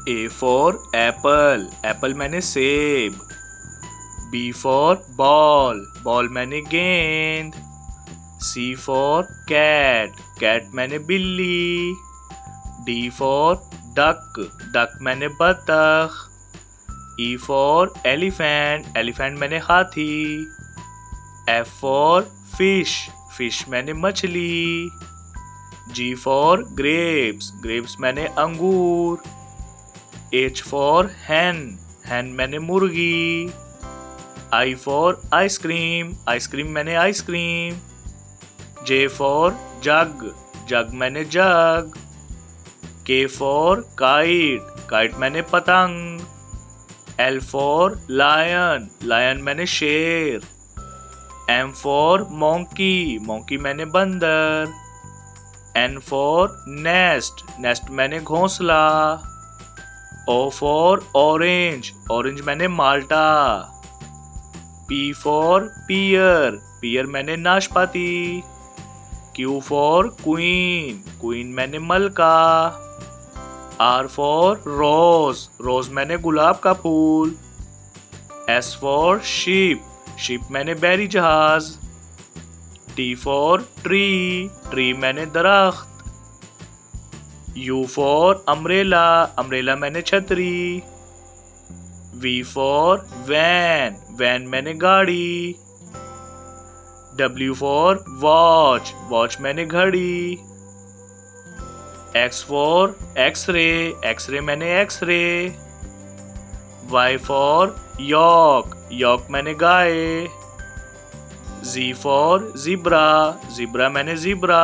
A for apple, apple मैंने सेब. B for ball, ball मैंने गेंद. C for cat, cat मैंने बिल्ली. D for duck, duck मैंने बतख. E for elephant, elephant मैंने हाथी. F for fish, fish मैंने मछली. G for grapes, grapes मैंने अंगूर. H for hen, hen मैंने मुर्गी. I for ice cream, ice cream मैंने ice cream. J for jug, jug मैंने जग. K for kite, kite मैंने पतंग. L for lion, lion मैंने शेर. M for monkey, monkey मैंने बंदर. N for nest, nest मैंने घोंसला. O for orange, orange मैंने माल्टा. P for pear, pear मैंने नाशपाती. Q for queen, queen मैंने मलका. R for rose, rose मैंने गुलाब का फूल. S for sheep, sheep मैंने बैरी जहाज. T for tree, tree मैंने दरख्त. U for umbrella, umbrella मैंने छतरी. V for van, van मैंने गाड़ी. W for watch, watch मैंने घड़ी. X for x-ray, x-ray मैंने x-ray. Y for yak, yak मैंने गाय. Z for zebra, zebra मैंने zebra.